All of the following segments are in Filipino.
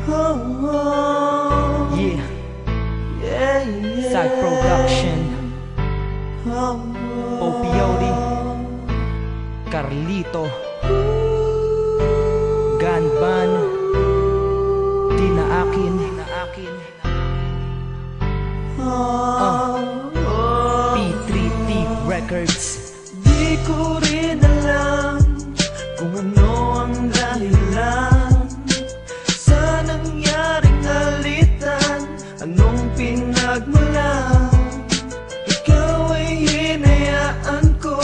Yeah, Side Production, Opioidi, Carlito, Ganban, di na akin, P3T Records. Di ko rin alam kung ano ang dahilan sa nangyaring alitan. Anong pinagmulan? Ikaw ay hinayaan ko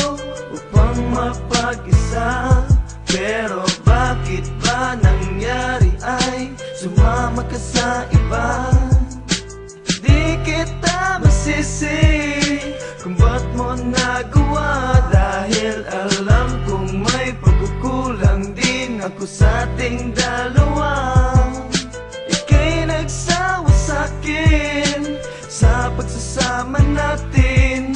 upang mapag-isa. Pero bakit ba nangyari ay sumama ka sa iba? Di kita masisi kung ba't mo nagawa, dahil alam kong may pagkukulang din ako sa ating dalawa. Ika'y nagsawa sa'kin sa pagsasama natin,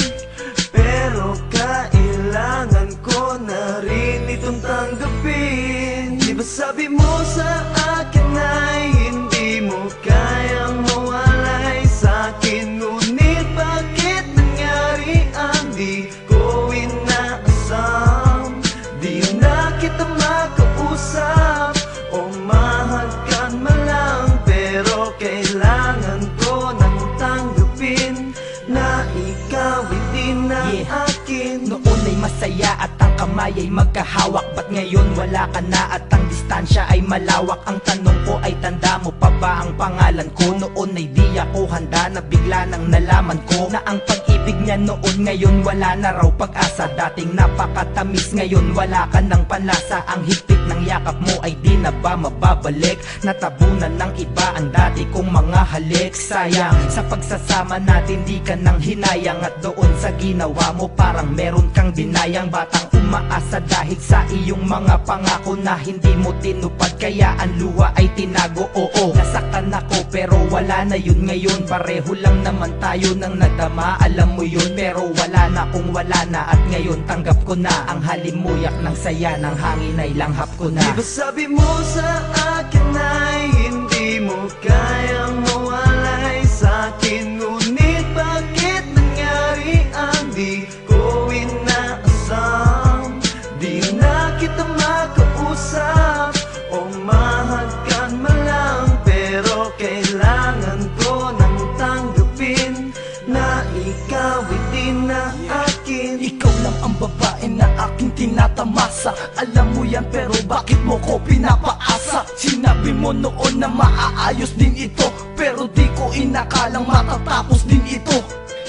pero kailangan ko na rin itong tanggapin. Di ba sabi mo sa akin ay hindi mo kayang mawalay sa'kin? Ngunit bakit nangyari ang di ko inaasam? Di na kita makausap o mahagkan man lang, pero kailangan ko nang tanggapin na ikaw hindi na akin. Noon ay masaya at ang kamay ay magkahawak, ba't ngayon wala ka na at ang distansya ay malawak? Ang tanong ko ay tanda mo pa ba ang pangalan ko? Noon ay di ako handa na bigla nang nalaman ko na ang pag-ibig niya noon ngayon wala na raw pag-asa. Dating napakatamis ngayon wala ka ng panlasa. Ang higpit ng yakap mo ay di na ba mababalik? Natabunan ng iba ang dati kong mga halik. Sayang sa pagsasama natin di ka nang hinayang, at doon sa ginawa mo parang meron kang dinayang. Batang umaasa dahil sa iyong mga pangako na hindi mo tinupad, kaya ang luha ay tinago. Oo, nasaktan ako pero wala na yun ngayon. Pareho lang naman tayo nang nadama, alam mo yun. Pero wala na kung wala na, at ngayon tanggap ko na ang halimuyak ng saya ng hangin ay langhap ko na. Di ba sabi mo sa akin ay hindi mo kayang mawalay sa'kin? Ngunit bakit nangyari ang di ko inaasam? Di na kita makausap o mahagkan man lang, pero kailangan ko nang tanggapin na ikaw hindi na akin. Ikaw lang ang babae na aking tinatamasa. Alam mo yan pero bakit mo ko pinapaasa? Sinabi mo noon na maaayos din ito, pero di ko inakalang matatapos din ito.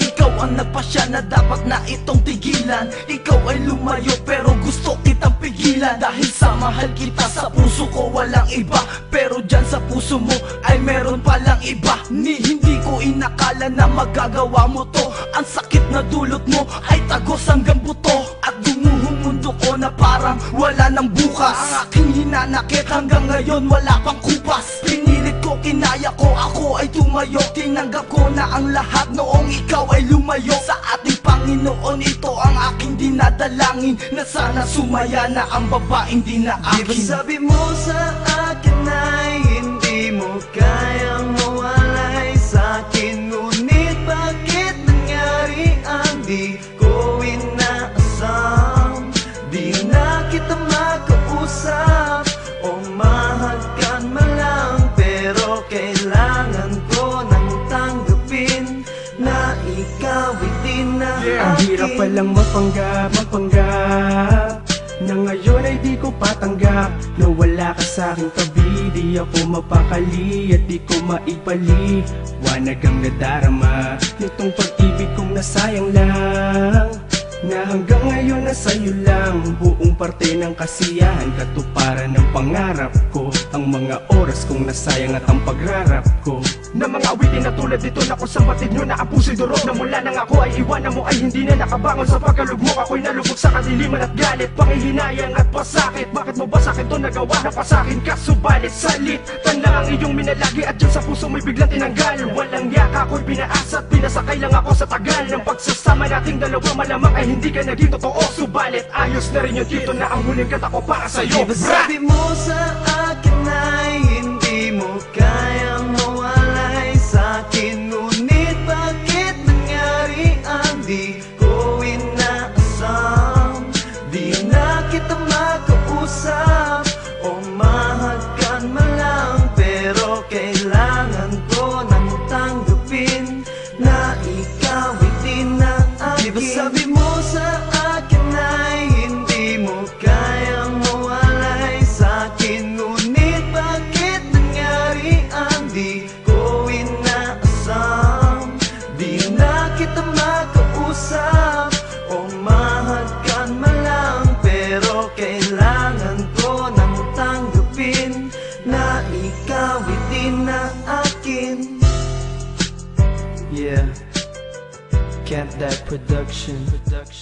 Ikaw ang nagpasya na dapat na itong tigilan. Ikaw ay lumayo pero gusto kitang pigilan. Dahil sa mahal kita sa puso ko walang iba, pero dyan sa puso mo ay meron palang iba. Hindi ko inakala na magagawa mo to. Ang sakit na dulot mo ay tagos hanggang buto, at gumuhong mundo ko na parang wala nang bukas. Ang aking hinanakit hanggang ngayon wala pang kupas. Pinilit ko, kinaya ko, ako ay tumayo. Tinanggap ko na ang lahat noong ikaw ay lumayo. Sa ating Panginoon ito ang aking dinadalangin, na sana sumaya na ang babaeng di na Di ba akin. sabi mo sa akin ay hindi mo kayang mawalay sa'kin? Ngunit bakit nangyari ang di ko inaasam? Di na kita makausap o mahagkan man lang, pero kailangan ko nang tanggapin na ikaw hindi na Ang hirap akin. palang mapanggap na ngayon ay di ko patanggap na wala ka sa aking tabi. Di ako mapakali at di ko maipali. Wanag ang nadarama nitong pag-ibig kong nasayang lang, na hanggang ngayon na sa'yo lang. Buong parte ng kasiyahan, katuparan ng pangarap ko. Ang mga oras kong nasayang at ang pagrarap ko na mga awitin na tulad dito na kung sa batid nyo na ang puso'y durog. Na mula nang ako ay iwanan mo ay hindi na nakabangon. Sa pagkalugmok ako'y nalubog sa kadiliman at galit, panghihinayang at pasakit. Bakit mo ba sa'kin to nagawa na pasakin ka? Subalit salit lang ang iyong minalagi, at dyan sa puso mo'y biglang tinanggal. Walang yaka ako'y pinaasa at pinasakay lang ako sa tagal ng pagsasama nating dalawa. Malamang ay hindi ka naging totoo, subalit ayos na rin yung dito na ang huling kata ko para sa'yo. Di ba sabi mo sa akin ay hindi mo kaya at that production.